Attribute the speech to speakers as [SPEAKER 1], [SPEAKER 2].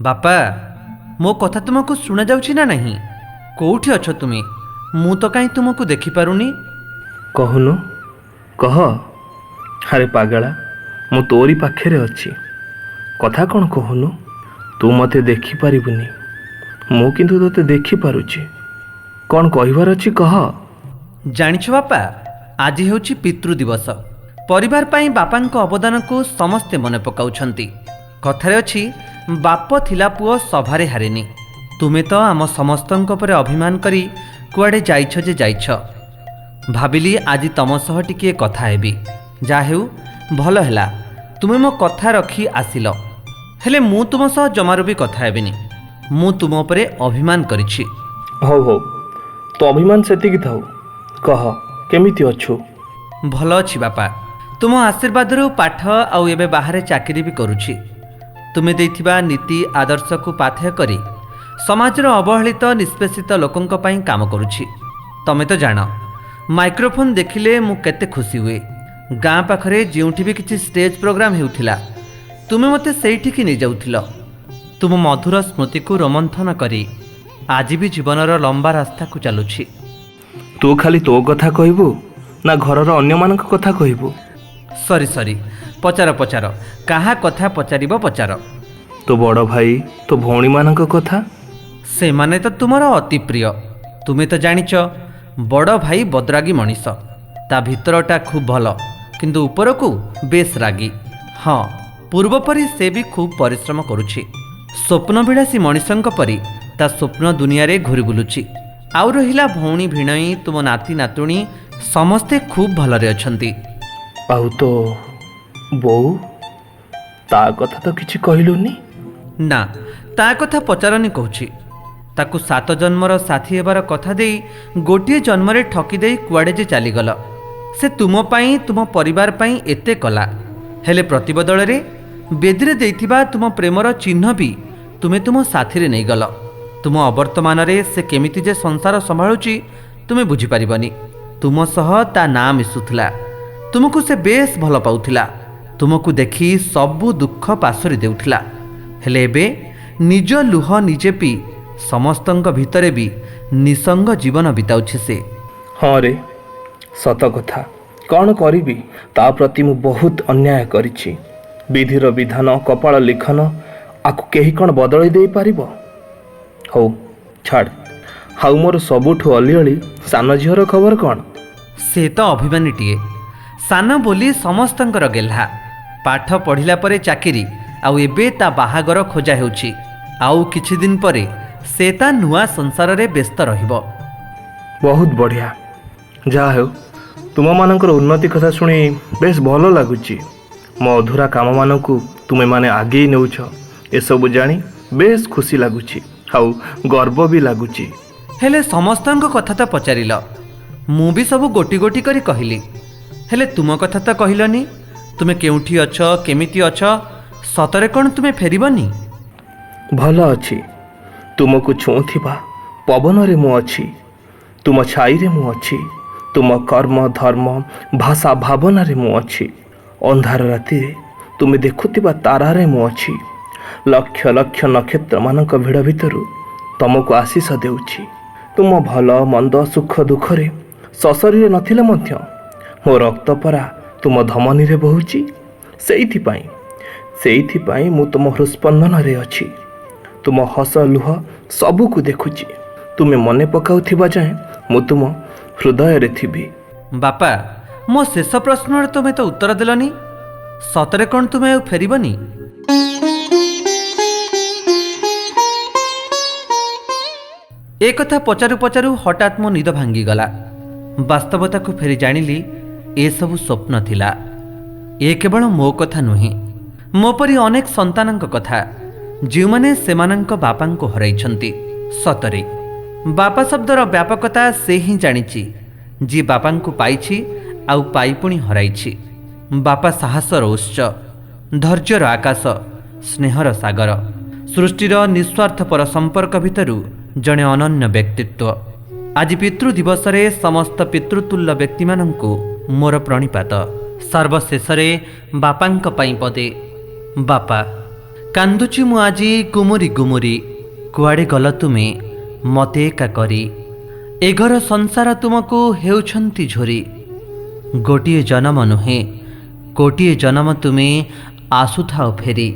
[SPEAKER 1] बापा मो कथा तुमको शुणा जाउछि ना नहीं? कोठी अछ तुमे? मु तो कहीं तुमको देखि पारुनी।
[SPEAKER 2] कहूनु कह। अरे पागला मु तोरी पाखे अच्छी कथा कौन कहूनु? तू मते देखी पारिबुनी, मु किंतु तोते देखी पारुछि। कौन कहबार अछि कह।
[SPEAKER 1] जानिछ बापा, आज हेउछि पितृ दिवस। परिवार पाई बापांको अवदान को समस्ते मने पकाउछंती। कथारे अछि बाप थिला पुओ सभारे हारेनी। तुमे तो आम समस्तंक परे अभिमान करी कुआडे जाइछ जे जाइछ। भाबिली आज तम सह टिके कथा हेबी। जा हेउ भल हैला तुमे मो कथा रखी आसिल। हेले मु तुम सह जमारो भी कथा हेबिनी। मु तुम उपरे अभिमान करिछि।
[SPEAKER 2] हौ हौ तो अभिमान सेतिकी थाउ। कह केमिति अछु?
[SPEAKER 1] भल अछि बापा। तुम आशीर्वाद पाठ आउ एबे बाहरे चाकरी भी करुछि। तुमे देइथिबा नीति आदर्श को पाथेय करी समाजर अवहेलित निष्पेषित लोकंक पई काम करुछि। तमे तो जान माइक्रोफोन देखिले मु केते खुशी हुए। गाँ पाखरे जोंठी भी किछि स्टेज प्रोग्राम हेउथिला तुमे मते सेइठिकी नै जाउथिल। तुम मधुर स्मृति को रोमंथन करी आज भी जीवनर लंबा रास्ता को चलुछि।
[SPEAKER 2] तू खाली तो कथा कहबू ना घरर अन्य मानक कथा कहबू?
[SPEAKER 1] सरी सरी पचार पचार कहा कथा पचारिब पचार।
[SPEAKER 2] तो बड़ भाई तो भौणी मानक कथा?
[SPEAKER 1] से माने तो तुमर अति प्रिय। तुमे तो जानिच बड़ भाई बदरागी मनीष। ता भितरटा खूब भल किंतु ऊपर को बेस रागी। हाँ पूर्व परी से भी खूब परिश्रम करुछि। स्वप्न विलासी मनीषंक परी ता स्वप्न दुनिया रे घुरी बुलुछि। आउ रहिला भौणी भिणई तुम नाती नातुणी समस्ते खूब भलरे अछंती।
[SPEAKER 2] आउ तो बोऊ ता कथा तो किछि कहलुनी?
[SPEAKER 1] ना ता कथा पचारनी कहूछि। ताकु 7 जन्मर साथी हेबार कथा देई गोटिए जन्मरे ठकी देई कुआडे जे चलीगल। से तुम पाई तुम परिवार पाई एते कला हेले प्रतिबदल रे बेदीरे देइथिबा तुम प्रेमर चिन्ह भी तुमे तुम साथी रे नै गल। तुम अवर्तमान रे से केमिति जे संसार संभाळुची तुमे बुझी परिबनी। तुम सह ता ना मिसुथला। तुमको से बेस भल पाउथिला। तुमको देखी सबु दुख पासरी देउथिला। हेले एबे निज लुह निजे पी समस्तंक भितरे भी निसंग जीवन बिताउछि से।
[SPEAKER 2] हाँ रे सत कथा। कौन करिबी ता प्रति मु बहुत अन्याय करिछि। विधिर विधान कपाल लिखन आकु केही कौन बदली दे पारिबो? हौ छाड़। हाउ मोर सबुठु अलिअली सान झीर खबर कौन?
[SPEAKER 1] से तो अभिमानीटिए सान बोली समस्तंकर गेल्हा। पाठ पढ़िला परे चाकिरी आउ एबे ता बाहागर खोजा हेउछि। आउ किछि दिन परे से ता नुआ संसार रे व्यस्त रहिबो।
[SPEAKER 2] बहुत बढ़िया। जा हेउ तुम मानकर उन्नति कथा शुणी बेस भल लगुची। मो अधूरा काम मानकु तुमे माने आगे नेउछ ए सब जानी बेस खुशी लगुची। हाउ गर्व भी लगुची।
[SPEAKER 1] हेले समस्तंक कथा तो पचारिल। मु भी सब गोटी गोटी करी कहिली। हेले तुम कथा तो कहिलनी। तुमे केउठी अछ केमिति अछ सतरे कोन तुमे फेरिबनी?
[SPEAKER 2] भल अछि। तुमको छुँथिबा पवन रे मु अछि। तुम छाई रे मु अछि। तुम कर्म धर्म भाषा भावना रे मु अछि। अंधार राति रे तुमे देखुथिबा तारा रे मु अछि। लक्ष लक्ष नक्षत्र मानक भिड़ भितरु तुमको आशीष देउछि। तुम भल मंद सुख दुख रे सशरीर नथिले मध्य मो रक्त परा तुम धमनी रे बहुछि। सेइथिपाई मु तुम हृस्पंदन रे अछि। तुम हस लुह सबुको देखुछि। तुमे मने पकाउथिबा जाए मु तुम हृदय रे थिबी।
[SPEAKER 1] बापा मो शेष प्रश्न तुमे तो उत्तर देलनी। सतरे कोन तुमे फेरिबनी? ए कथा पचारू पचारू हठात मो निद भांगीगला। वास्तवता को फेरी जानिली ए सबु स्वप्न थिला। ए केवल मो कथा नुहे मो परी अनेक संतानक कथा जो माने सेमानंक बापांको हराइछंती। सतरे बापा शब्दर व्यापकता से ही जानिछि जी बापांको पाइछि आउ पाई पुणी हराइछि। बापा साहसर उच्च धैर्यर आकाश स्नेहर सागर सृष्टिर निस्वार्थपर संपर्क भितरु जड़े अनन्य व्यक्तित्व। आज पितृ दिवस रे समस्त पितृतुल्य व्यक्ति मानंकु मोर प्रणिपात। सर्वशेष बापांक पाई पदे बापा କାନ୍ଦୁଛି ମୁଁ ଆଜି ଗୁମୁରି ଗୁମୁରି, କୁଆଡ଼େ ଗଲ ତୁମେ ମତେ ଏକା କରି। ଏ ଘର ସଂସାର ତୁମକୁ ହେଉଛନ୍ତି ଝୁରି, ଗୋଟିଏ ଜନମ ନୁହେଁ କୋଟିଏ ଜନମ ତୁମେ ଆସୁଥାଅ ଫେରି।